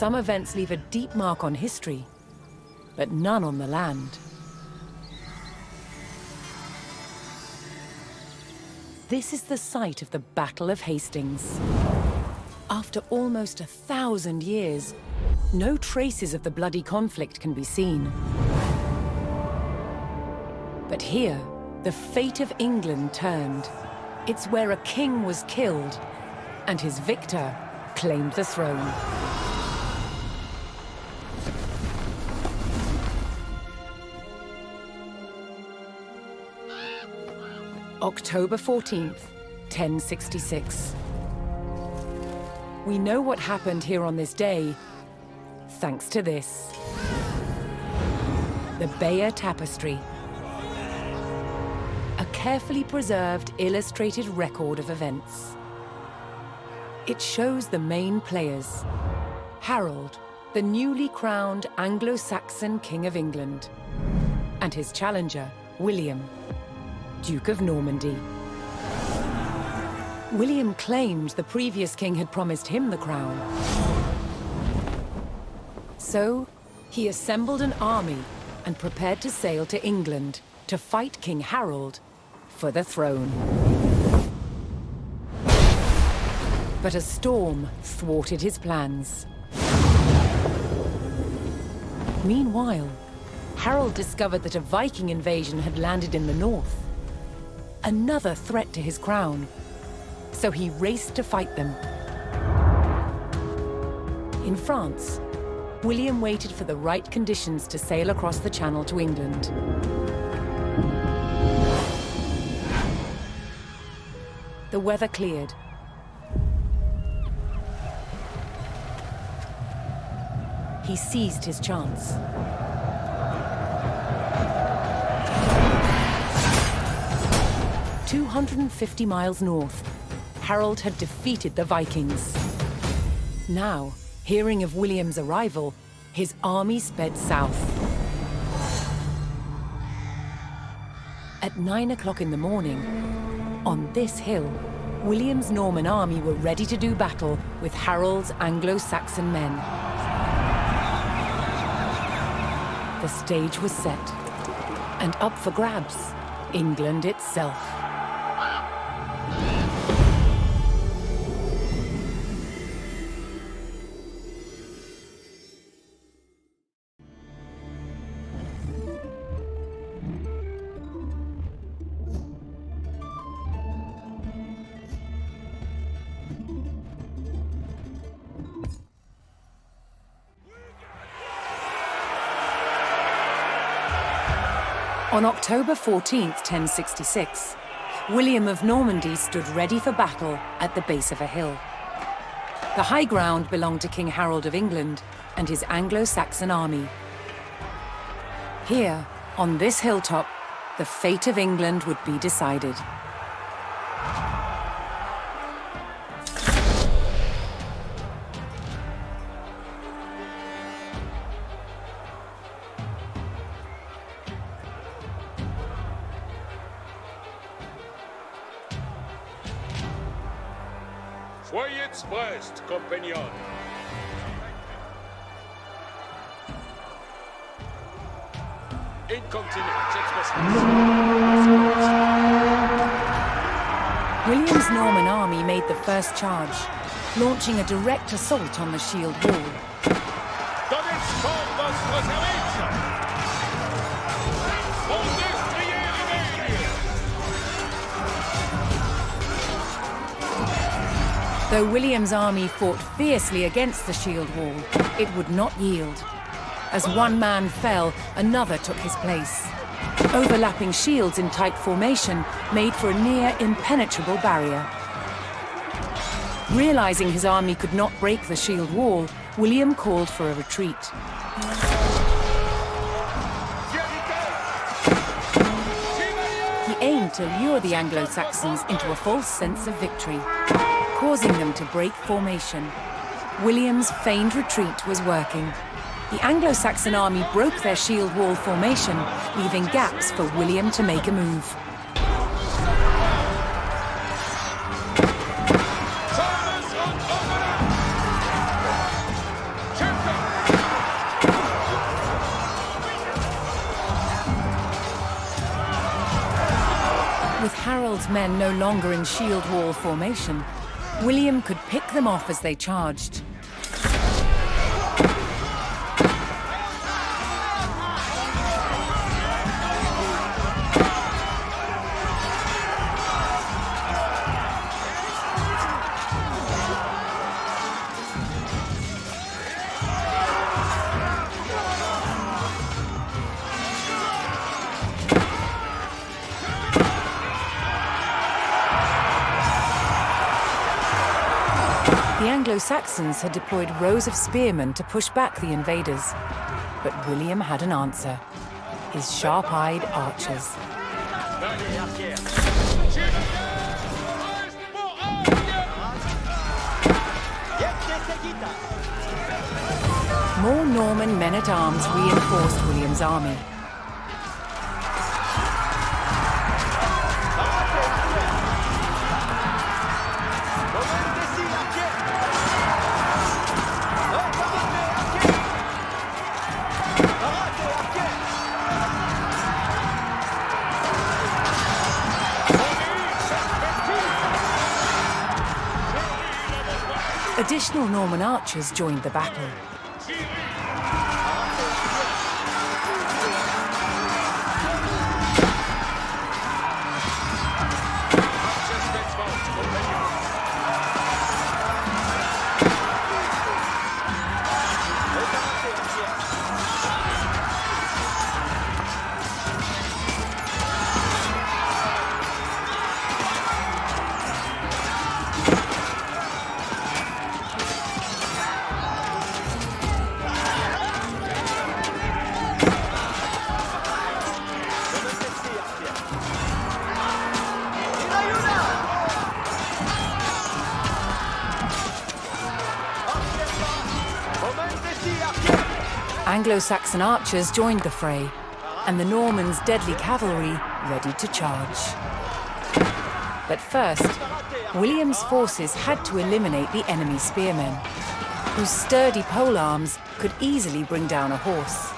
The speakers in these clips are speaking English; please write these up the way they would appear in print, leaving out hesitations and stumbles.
Some events leave a deep mark on history, but none on the land. This is the site of the Battle of Hastings. After almost 1,000 years, no traces of the bloody conflict can be seen. But here, the fate of England turned. It's where a king was killed, and his victor claimed the throne. October 14th, 1066. We know what happened here on this day, thanks to this. The Bayeux Tapestry. A carefully preserved, illustrated record of events. It shows the main players. Harold, the newly crowned Anglo-Saxon King of England, and his challenger, William, Duke of Normandy. William claimed the previous king had promised him the crown. So, he assembled an army and prepared to sail to England to fight King Harold for the throne. But a storm thwarted his plans. Meanwhile, Harold discovered that a Viking invasion had landed in the north. Another threat to his crown. So he raced to fight them. In France, William waited for the right conditions to sail across the Channel to England. The weather cleared. He seized his chance. 250 miles north, Harold had defeated the Vikings. Now, hearing of William's arrival, his army sped south. At 9 o'clock in the morning, on this hill, William's Norman army were ready to do battle with Harold's Anglo-Saxon men. The stage was set, and up for grabs, England itself. On October 14th, 1066, William of Normandy stood ready for battle at the base of a hill. The high ground belonged to King Harold of England and his Anglo-Saxon army. Here, on this hilltop, the fate of England would be decided. Soyez prêts, compagnons. William's Norman army made the first charge, launching a direct assault on the shield wall. Though William's army fought fiercely against the shield wall, it would not yield. As one man fell, another took his place. Overlapping shields in tight formation made for a near impenetrable barrier. Realizing his army could not break the shield wall, William called for a retreat. He aimed to lure the Anglo-Saxons into a false sense of victory, causing them to break formation. William's feigned retreat was working. The Anglo-Saxon army broke their shield wall formation, leaving gaps for William to make a move. With Harold's men no longer in shield wall formation, William could pick them off as they charged. The Anglo-Saxons had deployed rows of spearmen to push back the invaders. But William had an answer. His sharp-eyed archers. More Norman men-at-arms reinforced William's army. Additional Norman archers joined the battle. Anglo-Saxon archers joined the fray, and the Normans' deadly cavalry ready to charge. But first, William's forces had to eliminate the enemy spearmen, whose sturdy polearms could easily bring down a horse.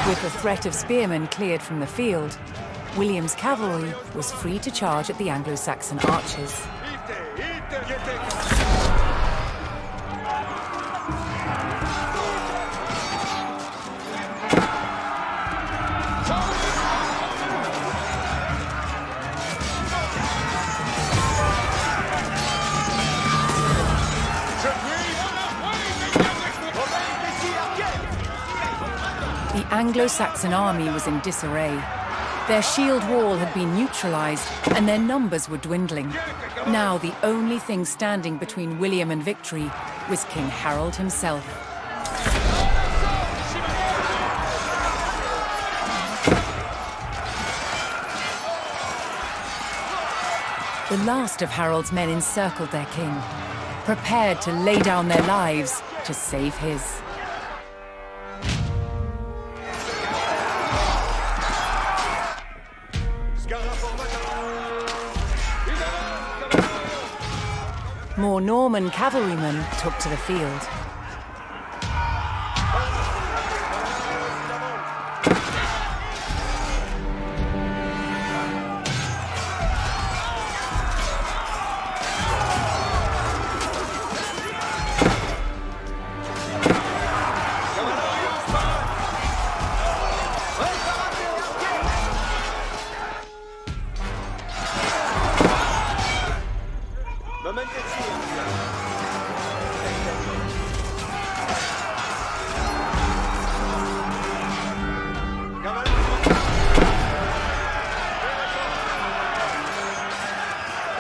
With the threat of spearmen cleared from the field, William's cavalry was free to charge at the Anglo-Saxon archers. The Anglo-Saxon army was in disarray. Their shield wall had been neutralized, and their numbers were dwindling. Now the only thing standing between William and victory was King Harold himself. The last of Harold's men encircled their king, prepared to lay down their lives to save his. More Norman cavalrymen took to the field.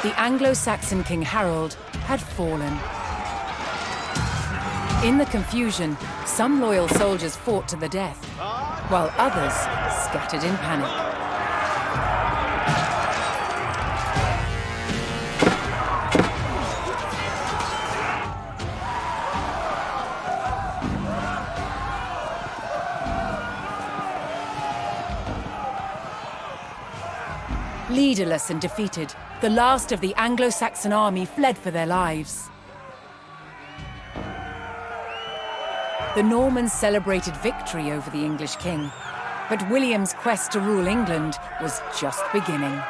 The Anglo-Saxon King Harold had fallen. In the confusion, some loyal soldiers fought to the death, while others scattered in panic. Leaderless and defeated, the last of the Anglo-Saxon army fled for their lives. The Normans celebrated victory over the English king, but William's quest to rule England was just beginning.